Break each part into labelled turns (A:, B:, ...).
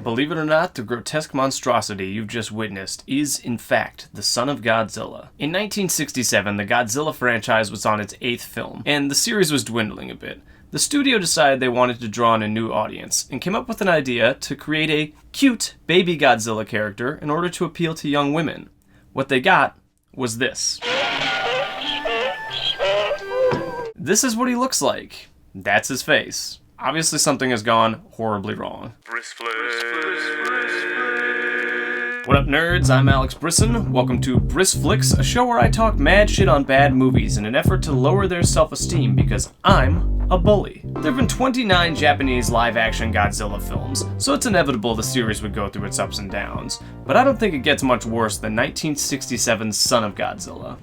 A: Believe it or not, the grotesque monstrosity you've just witnessed is, in fact, the son of Godzilla. In 1967, the Godzilla franchise was on its 8th film, and the series was dwindling a bit. The studio decided they wanted to draw in a new audience, and came up with an idea to create a cute baby Godzilla character in order to appeal to young women. What they got was this. This is what he looks like. That's his face. Obviously something has gone horribly wrong. What up, nerds? I'm Alex Brisson. Welcome to Brissflix, a show where I talk mad shit on bad movies in an effort to lower their self-esteem because I'm a bully. There have been 29 Japanese live-action Godzilla films, so it's inevitable the series would go through its ups and downs. But I don't think it gets much worse than 1967's Son of Godzilla.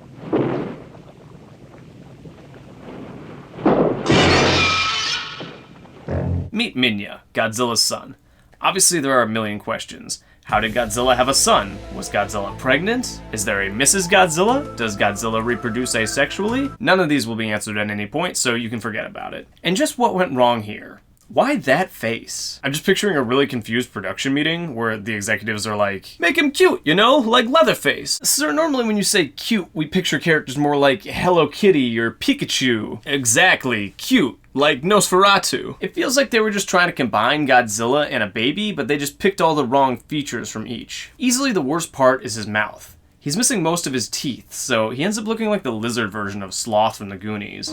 A: Meet Minya, Godzilla's son. Obviously there are a million questions. How did Godzilla have a son? Was Godzilla pregnant? Is there a Mrs. Godzilla? Does Godzilla reproduce asexually? None of these will be answered at any point, so you can forget about it. And just what went wrong here? Why that face? I'm just picturing a really confused production meeting where the executives are like, make him cute, you know, like Leatherface. So normally when you say cute, we picture characters more like Hello Kitty or Pikachu. Exactly, cute. Like Nosferatu. It feels like they were just trying to combine Godzilla and a baby, but they just picked all the wrong features from each. Easily the worst part is his mouth. He's missing most of his teeth, so he ends up looking like the lizard version of Sloth from the Goonies.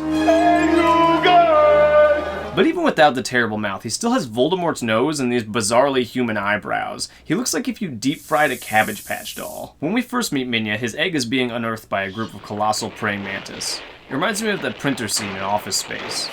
A: But even without the terrible mouth, he still has Voldemort's nose and these bizarrely human eyebrows. He looks like if you deep-fried a Cabbage Patch doll. When we first meet Minya, his egg is being unearthed by a group of colossal praying mantis. It reminds me of that printer scene in Office Space.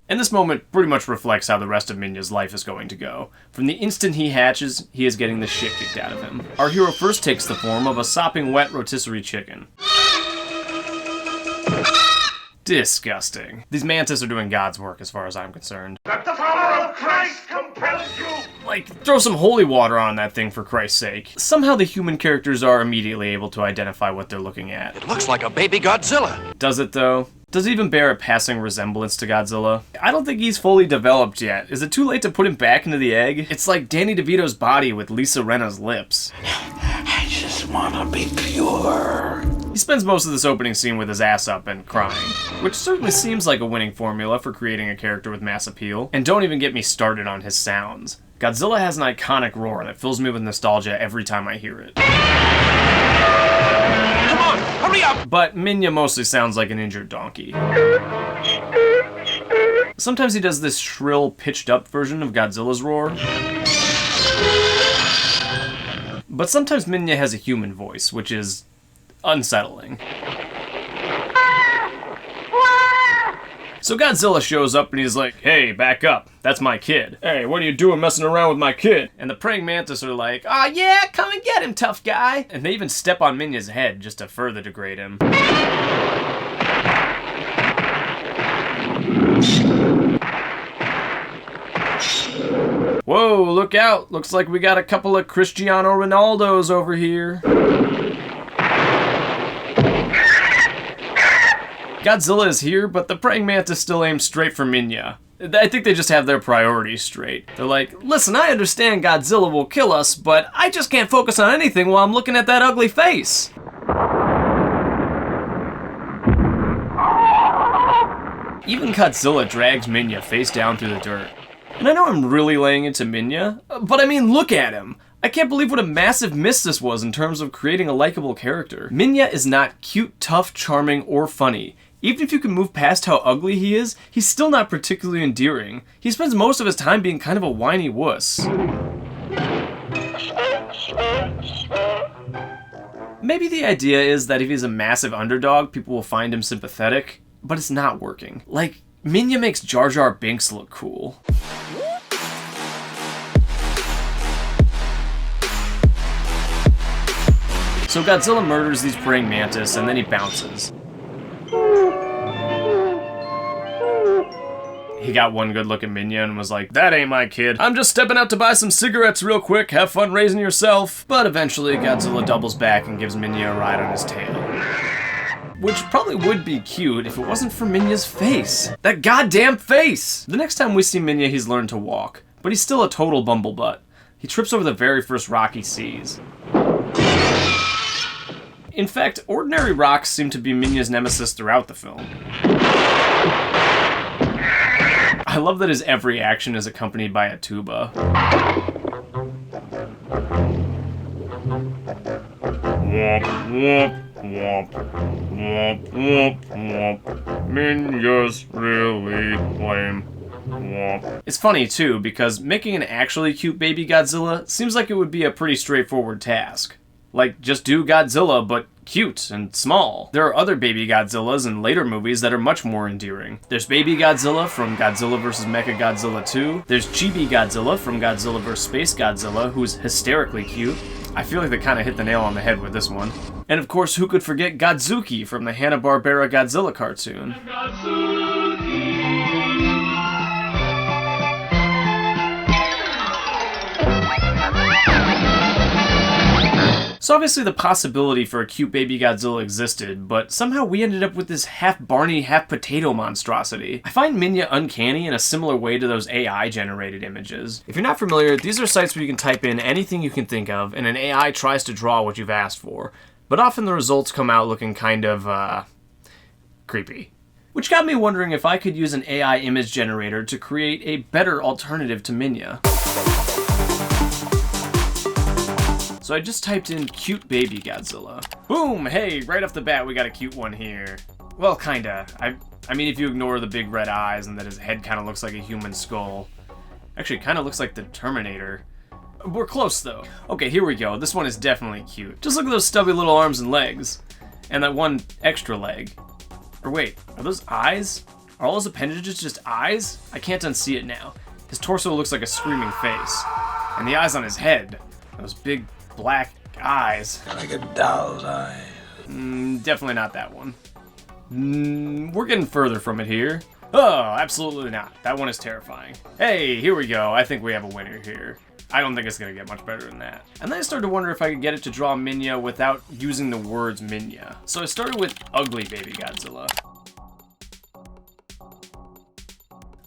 A: And this moment pretty much reflects how the rest of Minya's life is going to go. From the instant he hatches, he is getting the shit kicked out of him. Our hero first takes the form of a sopping wet rotisserie chicken. Disgusting. These mantis are doing God's work as far as I'm concerned.
B: That the power of Christ compels you!
A: Like, throw some holy water on that thing for Christ's sake. Somehow the human characters are immediately able to identify what they're looking at.
C: It looks like a baby Godzilla.
A: Does it though? Does it even bear a passing resemblance to Godzilla? I don't think he's fully developed yet. Is it too late to put him back into the egg? It's like Danny DeVito's body with Lisa Rinna's lips.
C: I just wanna be pure.
A: He spends most of this opening scene with his ass up and crying, which certainly seems like a winning formula for creating a character with mass appeal. And don't even get me started on his sounds. Godzilla has an iconic roar that fills me with nostalgia every time I hear it.
C: Come on, hurry up!
A: But Minya mostly sounds like an injured donkey. Sometimes he does this shrill, pitched-up version of Godzilla's roar. But sometimes Minya has a human voice, which is unsettling. So Godzilla shows up and he's like, hey, back up. That's my kid. Hey, what are you doing messing around with my kid? And the praying mantis are like, aw yeah, come and get him, tough guy. And they even step on Minya's head just to further degrade him. Whoa, look out. Looks like we got a couple of Cristiano Ronaldos over here. Godzilla is here, but the praying mantis still aims straight for Minya. I think they just have their priorities straight. They're like, listen, I understand Godzilla will kill us, but I just can't focus on anything while I'm looking at that ugly face. Even Godzilla drags Minya face down through the dirt. And I know I'm really laying into Minya, but I mean, look at him. I can't believe what a massive miss this was in terms of creating a likable character. Minya is not cute, tough, charming, or funny. Even if you can move past how ugly he is, he's still not particularly endearing. He spends most of his time being kind of a whiny wuss. Maybe the idea is that if he's a massive underdog, people will find him sympathetic, but it's not working. Like, Minya makes Jar Jar Binks look cool. So Godzilla murders these praying mantis and then he bounces. He got one good look at Minya and was like, that ain't my kid. I'm just stepping out to buy some cigarettes real quick, have fun raising yourself. But eventually Godzilla doubles back and gives Minya a ride on his tail. Which probably would be cute if it wasn't for Minya's face. That goddamn face! The next time we see Minya, he's learned to walk, but he's still a total bumblebutt. He trips over the very first rock he sees. In fact, ordinary rocks seem to be Minya's nemesis throughout the film. I love that his every action is accompanied by a tuba. Womp, womp. Womp, womp, womp, womp. Minya's really lame. Womp. It's funny too, because making an actually cute baby Godzilla seems like it would be a pretty straightforward task. Like, just do Godzilla, but cute and small. There are other baby Godzillas in later movies that are much more endearing. There's Baby Godzilla from Godzilla vs. Mechagodzilla 2. There's Chibi Godzilla from Godzilla vs. Space Godzilla, who's hysterically cute. I feel like they kind of hit the nail on the head with this one. And of course, who could forget Godzuki from the Hanna-Barbera Godzilla cartoon? So obviously the possibility for a cute baby Godzilla existed, but somehow we ended up with this half Barney, half potato monstrosity. I find Minya uncanny in a similar way to those AI-generated images. If you're not familiar, these are sites where you can type in anything you can think of, and an AI tries to draw what you've asked for. But often the results come out looking kind of, creepy. Which got me wondering if I could use an AI image generator to create a better alternative to Minya. So I just typed in cute baby Godzilla. Boom! Hey, right off the bat we got a cute one here. Well, kinda. I mean, if you ignore the big red eyes and that his head kinda looks like a human skull. Actually, it kinda looks like the Terminator. We're close though. Okay, here we go. This one is definitely cute. Just look at those stubby little arms and legs. And that one extra leg. Or wait, are those eyes? Are all those appendages just eyes? I can't unsee it now. His torso looks like a screaming face. And the eyes on his head. Those big black eyes.
C: Like a doll's eye.
A: Definitely not that one. We're getting further from it here. Oh, absolutely not. That one is terrifying. Hey, here we go. I think we have a winner here. I don't think it's gonna get much better than that. And then I started to wonder if I could get it to draw Minya without using the words Minya. So I started with ugly baby Godzilla.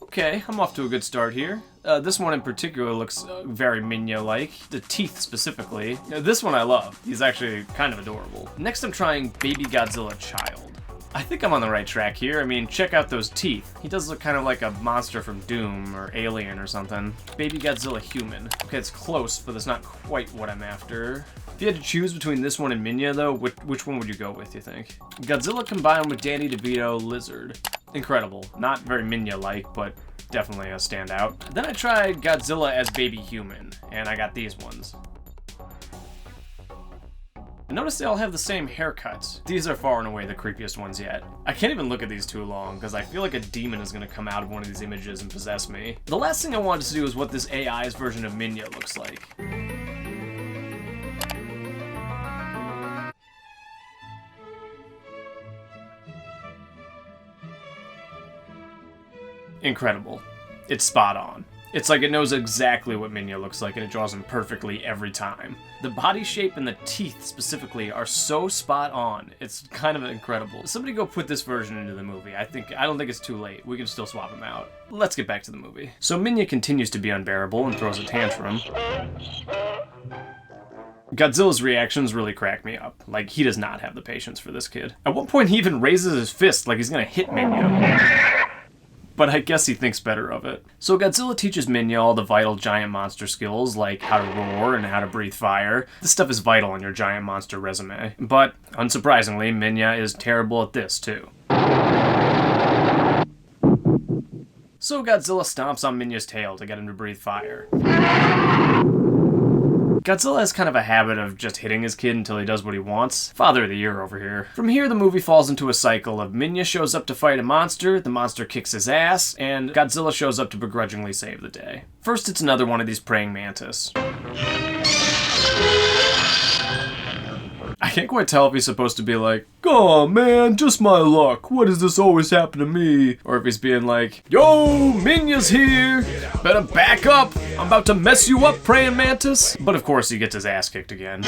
A: Okay, I'm off to a good start here. This one in particular looks very Minya-like. The teeth specifically. This one I love. He's actually kind of adorable. Next I'm trying Baby Godzilla Child. I think I'm on the right track here. I mean, check out those teeth. He does look kind of like a monster from Doom or Alien or something. Baby Godzilla Human. Okay, it's close, but it's not quite what I'm after. If you had to choose between this one and Minya, though, which one would you go with, you think? Godzilla combined with Danny DeVito Lizard. Incredible. Not very Minya-like, but definitely a standout. Then I tried Godzilla as Baby Human, and I got these ones. Notice they all have the same haircuts. These are far and away the creepiest ones yet. I can't even look at these too long, because I feel like a demon is going to come out of one of these images and possess me. The last thing I wanted to do is what this AI's version of Minya looks like. Incredible. It's spot on. It's like it knows exactly what Minya looks like and it draws him perfectly every time. The body shape and the teeth specifically are so spot on. It's kind of incredible. Somebody go put this version into the movie. I don't think it's too late. We can still swap him out. Let's get back to the movie. So Minya continues to be unbearable and throws a tantrum. Godzilla's reactions really crack me up. Like, he does not have the patience for this kid. At one point he even raises his fist like he's gonna hit Minya. But I guess he thinks better of it. So Godzilla teaches Minya all the vital giant monster skills, like how to roar and how to breathe fire. This stuff is vital on your giant monster resume. But, unsurprisingly, Minya is terrible at this, too. So Godzilla stomps on Minya's tail to get him to breathe fire. Godzilla has kind of a habit of just hitting his kid until he does what he wants. Father of the year over here. From here, the movie falls into a cycle of Minya shows up to fight a monster, the monster kicks his ass, and Godzilla shows up to begrudgingly save the day. First, it's another one of these praying mantis. I I can't quite tell if he's supposed to be like, "Oh man, just my luck. Why does this always happen to me?" Or if he's being like, "Yo, Minya's here. Better back up. I'm about to mess you up, praying mantis." But of course he gets his ass kicked again.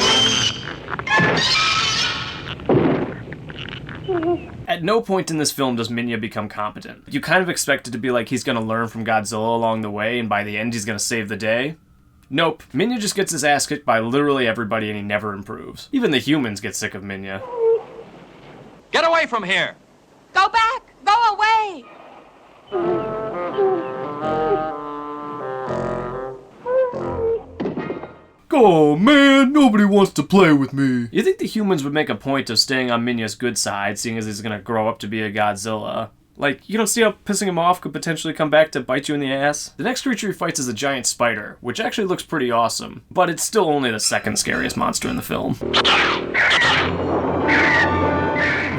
A: At no point in this film does Minya become competent. You kind of expect it to be like he's gonna learn from Godzilla along the way, and by the end he's gonna save the day. Nope. Minya just gets his ass kicked by literally everybody and he never improves. Even the humans get sick of Minya.
D: Get away from here!
E: Go back! Go away!
A: Oh man, nobody wants to play with me. You think the humans would make a point of staying on Minya's good side, seeing as he's gonna grow up to be a Godzilla? Like, you don't see how pissing him off could potentially come back to bite you in the ass? The next creature he fights is a giant spider, which actually looks pretty awesome, but it's still only the second scariest monster in the film.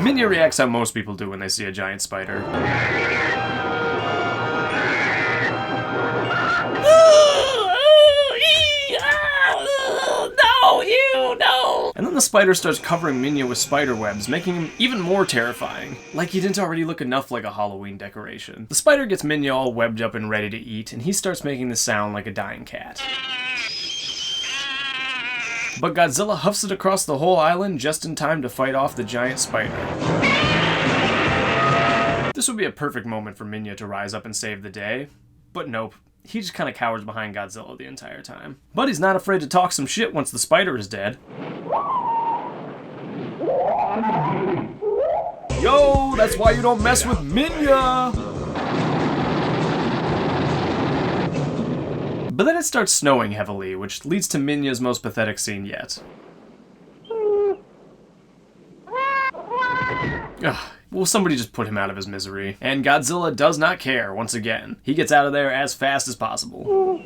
A: Minya reacts how most people do when they see a giant spider. No! And then the spider starts covering Minya with spider webs, making him even more terrifying. Like he didn't already look enough like a Halloween decoration. The spider gets Minya all webbed up and ready to eat, and he starts making the sound like a dying cat. But Godzilla huffs it across the whole island just in time to fight off the giant spider. This would be a perfect moment for Minya to rise up and save the day, but nope. He just kind of cowers behind Godzilla the entire time. But he's not afraid to talk some shit once the spider is dead. Yo, that's why you don't mess with Minya! But then it starts snowing heavily, which leads to Minya's most pathetic scene yet. Ugh. Will somebody just put him out of his misery? And Godzilla does not care, once again. He gets out of there as fast as possible.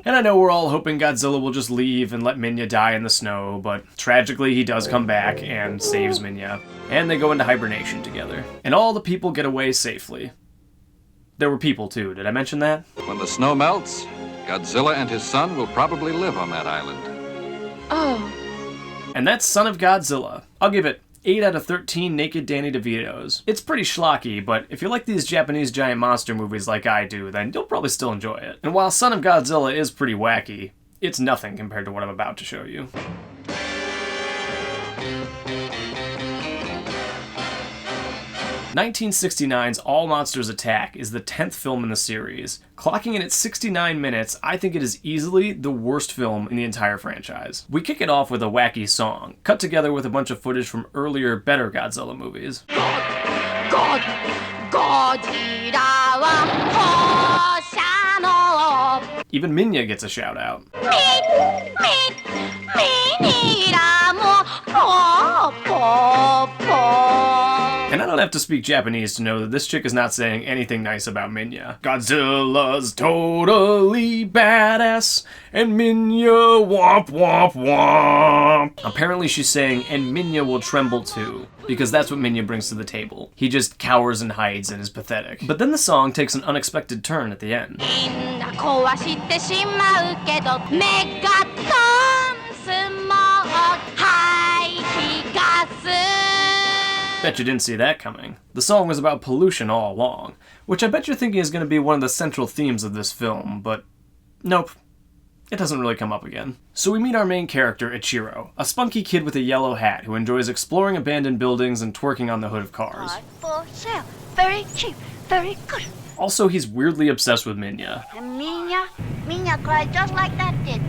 A: And I know we're all hoping Godzilla will just leave and let Minya die in the snow, but tragically he does come back and saves Minya. And they go into hibernation together. And all the people get away safely. There were people too, did I mention that?
D: When the snow melts, Godzilla and his son will probably live on that island.
E: Oh.
A: And that's Son of Godzilla. I'll give it 8 out of 13 naked Danny DeVitos. It's pretty schlocky, but if you like these Japanese giant monster movies like I do, then you'll probably still enjoy it. And while Son of Godzilla is pretty wacky, it's nothing compared to what I'm about to show you. 1969's All Monsters Attack is the 10th film in the series. Clocking in at 69 minutes, I think it is easily the worst film in the entire franchise. We kick it off with a wacky song, cut together with a bunch of footage from earlier, better Godzilla movies. Even Minya gets a shout out. And I don't have to speak Japanese to know that this chick is not saying anything nice about Minya. Godzilla's totally badass, and Minya womp womp womp. Apparently she's saying, and Minya will tremble too, because that's what Minya brings to the table. He just cowers and hides and is pathetic. But then the song takes an unexpected turn at the end. Bet you didn't see that coming. The song was about pollution all along, which I bet you're thinking is going to be one of the central themes of this film, but nope. It doesn't really come up again. So we meet our main character, Ichiro, a spunky kid with a yellow hat who enjoys exploring abandoned buildings and twerking on the hood of cars.
F: For sale. Very cheap. Very good.
A: Also, he's weirdly obsessed with Minya.
F: And Minya cried just like that did.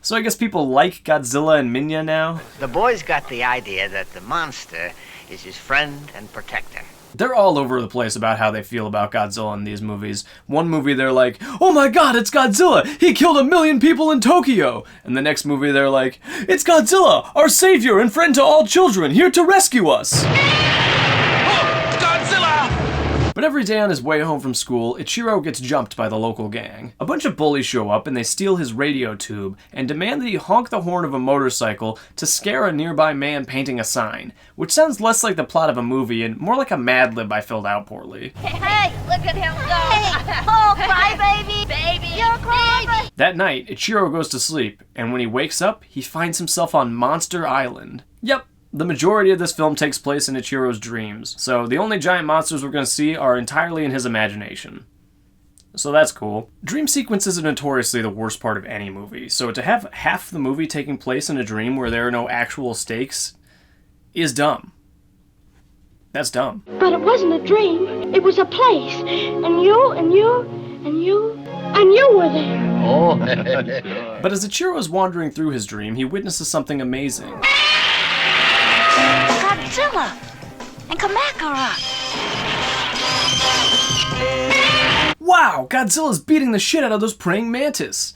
A: So I guess people like Godzilla and Minya now?
G: The boy's got the idea that the monster is his friend and protector.
A: They're all over the place about how they feel about Godzilla in these movies. One movie they're like, oh my god, it's Godzilla! He killed 1 million people in Tokyo! And the next movie they're like, it's Godzilla, our savior and friend to all children, here to rescue us!
D: Godzilla!
A: But But every day on his way home from school, Ichiro gets jumped by the local gang. A bunch of bullies show up and they steal his radio tube and demand that he honk the horn of a motorcycle to scare a nearby man painting a sign, which sounds less like the plot of a movie and more like a Mad Lib I filled out poorly.
F: Hey, look at him go. Hey, oh, crybaby. Baby, you're crying.
A: That night, Ichiro goes to sleep, and when he wakes up, he finds himself on Monster Island. Yep. The majority of this film takes place in Ichiro's dreams, so the only giant monsters we're going to see are entirely in his imagination. So that's cool. Dream sequences are notoriously the worst part of any movie, so to have half the movie taking place in a dream where there are no actual stakes is dumb. That's dumb.
H: But it wasn't a dream, it was a place, and you were there.
C: Oh,
A: But as Ichiro is wandering through his dream, he witnesses something amazing.
F: Godzilla and Kamakura.
A: Wow, Godzilla's beating the shit out of those praying mantis.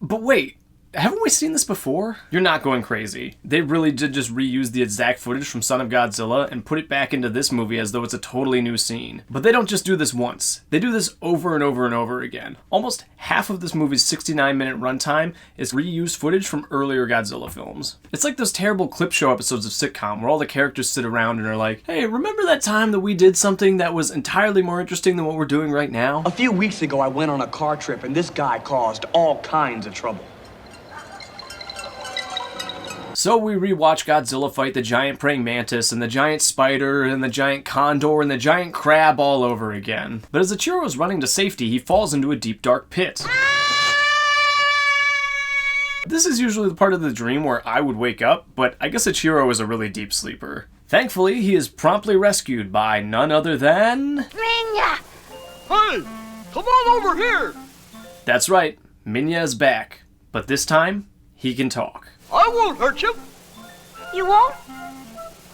A: But wait, haven't we seen this before? You're not going crazy. They really did just reuse the exact footage from Son of Godzilla and put it back into this movie as though it's a totally new scene. But they don't just do this once. They do this over and over and over again. Almost half of this movie's 69-minute runtime is reused footage from earlier Godzilla films. It's like those terrible clip show episodes of sitcom where all the characters sit around and are like, hey, remember that time that we did something that was entirely more interesting than what we're doing right now?
I: A few weeks ago, I went on a car trip, and this guy caused all kinds of trouble.
A: So we rewatch Godzilla fight the giant praying mantis and the giant spider and the giant condor and the giant crab all over again. But as Ichiro is running to safety, he falls into a deep dark pit. This is usually the part of the dream where I would wake up, but I guess Ichiro is a really deep sleeper. Thankfully, he is promptly rescued by none other than...
F: Minya.
B: Hey, come on over here.
A: That's right, Minya is back. But this time, he can talk.
B: I won't hurt you.
F: You won't?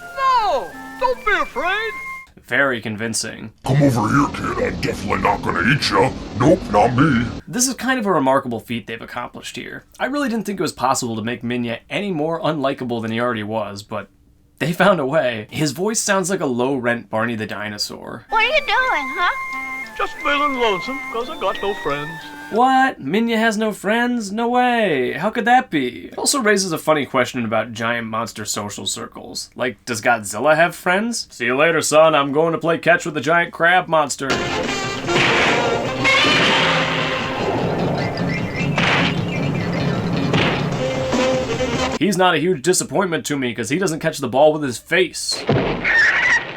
B: No, don't be afraid.
A: Very convincing.
J: Come over here, kid. I'm definitely not gonna eat ya. Nope, not me.
A: This is kind of a remarkable feat they've accomplished here. I really didn't think it was possible to make Minya any more unlikable than he already was, but they found a way. His voice sounds like a low-rent Barney the Dinosaur.
F: What are you doing, huh?
B: Just feeling lonesome because I got no friends.
A: What? Minya has no friends? No way. How could that be? It also raises a funny question about giant monster social circles. Like, does Godzilla have friends? See you later, son. I'm going to play catch with the giant crab monster. He's not a huge disappointment to me because he doesn't catch the ball with his face.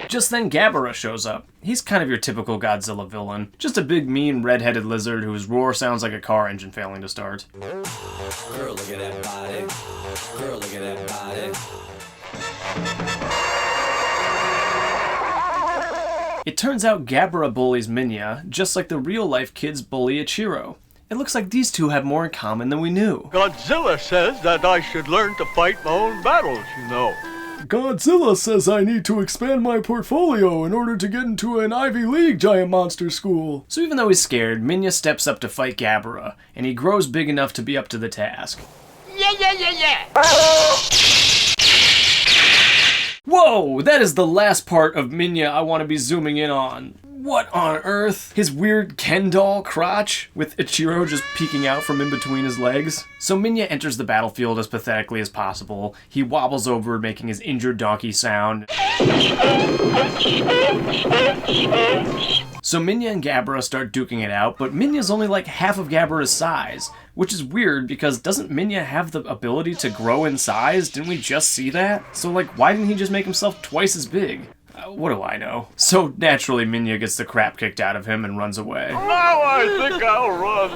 A: Just then Gabara shows up. He's kind of your typical Godzilla villain. Just a big, mean, red-headed lizard whose roar sounds like a car engine failing to start.
K: Girl, look at that body. Girl, look at that body.
A: It turns out Gabara bullies Minya, just like the real-life kids bully Ichiro. It looks like these two have more in common than we knew.
B: Godzilla says that I should learn to fight my own battles, you know.
A: Godzilla says I need to expand my portfolio in order to get into an Ivy League giant monster school. So even though he's scared, Minya steps up to fight Gabara, and he grows big enough to be up to the task.
B: Yeah.
A: Whoa, that is the last part of Minya I want to be zooming in on. What on earth? His weird Ken doll crotch with Ichiro just peeking out from in between his legs. So Minya enters the battlefield as pathetically as possible. He wobbles over, making his injured donkey sound. So Minya and Gabara start duking it out, but Minya's only like half of Gabara's size, which is weird because doesn't Minya have the ability to grow in size? Didn't we just see that? So like, why didn't he just make himself twice as big? What do I know? So naturally Minya gets the crap kicked out of him and runs away.
B: Now I think I'll run.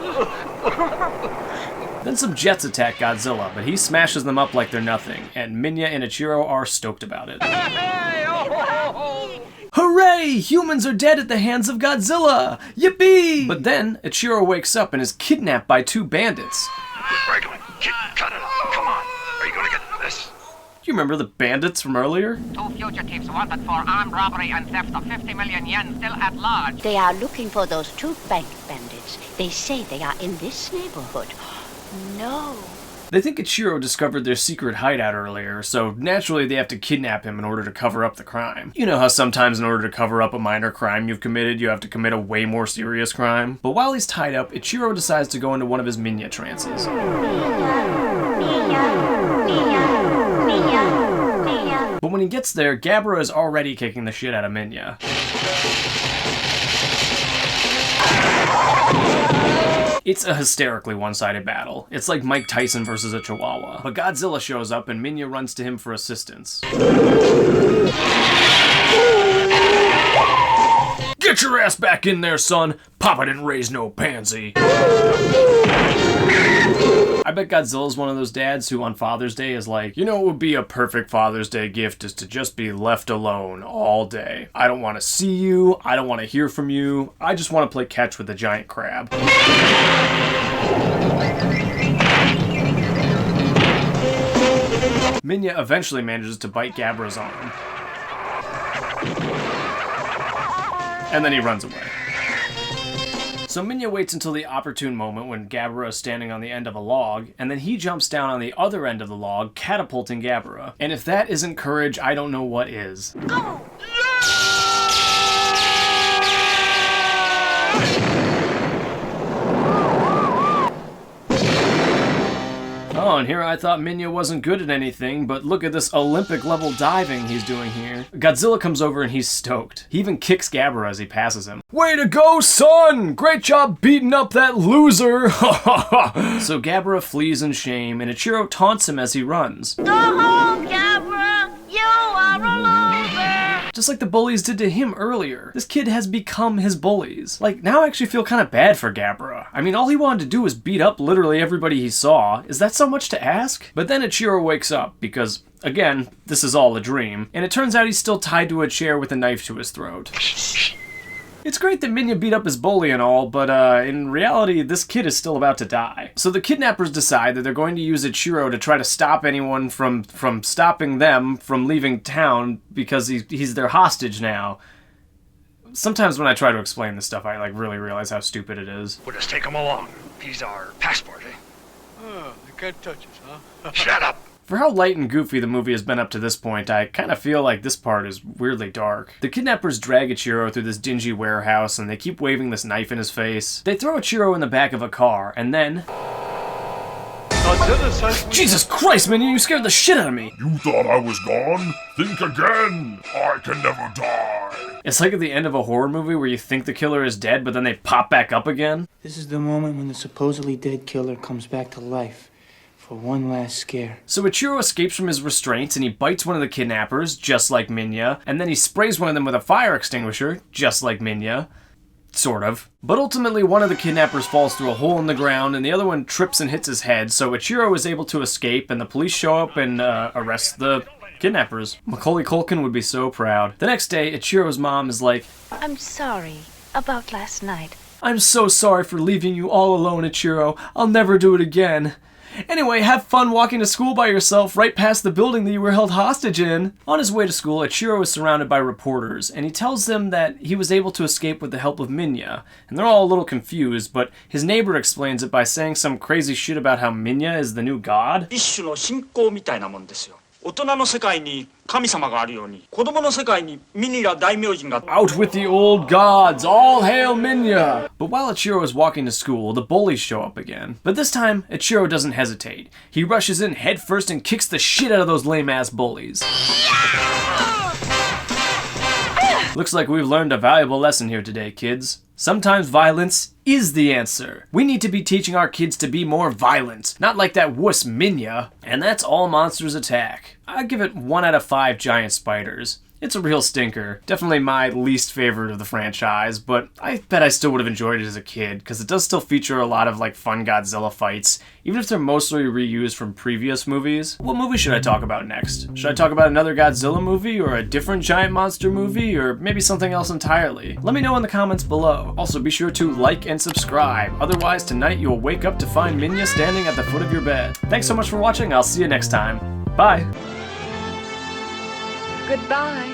A: Then some jets attack Godzilla, but he smashes them up like they're nothing, and Minya and Ichiro are stoked about it. Hooray! Humans are dead at the hands of Godzilla! Yippee! But then, Ichiro wakes up and is kidnapped by two bandits.
C: Franklin, kid, cut it off. Come on. Are you gonna get this?
A: You remember the bandits from earlier?
L: 2 fugitives wanted for armed robbery and theft of 50 million yen still at large.
F: They are looking for those two bank bandits. They say they are in this neighborhood. No,
A: They think Ichiro discovered their secret hideout earlier, so naturally they have to kidnap him in order to cover up the crime. You know how sometimes in order to cover up a minor crime you've committed, you have to commit a way more serious crime? But while he's tied up, Ichiro decides to go into one of his Minya trances. But when he gets there, Gabara is already kicking the shit out of Minya. It's a hysterically one-sided battle. It's like Mike Tyson versus a Chihuahua. But Godzilla shows up and Minya runs to him for assistance. Get your ass back in there, son! Papa didn't raise no pansy. I bet Godzilla's one of those dads who on Father's Day is like, you know what would be a perfect Father's Day gift is to just be left alone all day. I don't want to see you, I don't want to hear from you, I just want to play catch with the giant crab. Minya eventually manages to bite Gabara's arm. And then he runs away. So Minya waits until the opportune moment when Gabara is standing on the end of a log, and then he jumps down on the other end of the log, catapulting Gabara. And if that isn't courage, I don't know what is.
F: Go!
A: Oh, and here I thought Minya wasn't good at anything, but look at this Olympic-level diving he's doing here. Godzilla comes over and he's stoked. He even kicks Gabara as he passes him. Way to go, son! Great job beating up that loser! So Gabara flees in shame, and Ichiro taunts him as he runs.
F: Go home, Gabara! You are a loser!
A: Just like the bullies did to him earlier. This kid has become his bullies. Like, now I actually feel kind of bad for Gabara. I mean, all he wanted to do was beat up literally everybody he saw. Is that so much to ask? But then Ichiro wakes up, because, again, this is all a dream, and it turns out he's still tied to a chair with a knife to his throat. It's great that Minya beat up his bully and all, but in reality, this kid is still about to die. So the kidnappers decide that they're going to use Ichiro to try to stop anyone from stopping them from leaving town because he's their hostage now. Sometimes when I try to explain this stuff, I really realize how stupid it is.
I: We'll just take him along. He's our passport, eh?
B: Oh, they can't touch us, huh?
I: Shut up!
A: For how light and goofy the movie has been up to this point, I kind of feel like this part is weirdly dark. The kidnappers drag Ichiro through this dingy warehouse, and they keep waving this knife in his face. They throw Ichiro in the back of a car, and then... Jesus Christ, Minya, you scared the shit out of me!
J: You thought I was gone? Think again! I can never die!
A: It's like at the end of a horror movie where you think the killer is dead, but then they pop back up again.
M: This is the moment when the supposedly dead killer comes back to life. For one last scare.
A: So Ichiro escapes from his restraints and he bites one of the kidnappers, just like Minya, and then he sprays one of them with a fire extinguisher, just like Minya. Sort of. But ultimately one of the kidnappers falls through a hole in the ground and the other one trips and hits his head, so Ichiro is able to escape and the police show up and arrest the kidnappers. Macaulay Culkin would be so proud. The next day, Ichiro's mom is like,
E: I'm sorry about last night.
A: I'm so sorry for leaving you all alone, Ichiro. I'll never do it again. Anyway, have fun walking to school by yourself right past the building that you were held hostage in. On his way to school, Ichiro is surrounded by reporters, and he tells them that he was able to escape with the help of Minya. And they're all a little confused, but his neighbor explains it by saying some crazy shit about how Minya is the new god.
I: 一種の信仰みたいなもんですよ。大人の世界に神様があるように、子供の世界にミニラ大名人が。
A: Out with the old gods! All hail Minya! But while Ichiro is walking to school, the bullies show up again. But this time, Ichiro doesn't hesitate. He rushes in headfirst and kicks the shit out of those lame-ass bullies. Looks like we've learned a valuable lesson here today, kids. Sometimes violence is the answer. We need to be teaching our kids to be more violent, not like that wuss Minya. And that's All Monsters Attack. I'd give it 1 out of 5 giant spiders. It's a real stinker. Definitely my least favorite of the franchise, but I bet I still would have enjoyed it as a kid, because it does still feature a lot of fun Godzilla fights, even if they're mostly reused from previous movies. What movie should I talk about next? Should I talk about another Godzilla movie, or a different giant monster movie, or maybe something else entirely? Let me know in the comments below. Also, be sure to like and subscribe, otherwise tonight you'll wake up to find Minya standing at the foot of your bed. Thanks so much for watching, I'll see you next time. Bye!
E: Goodbye.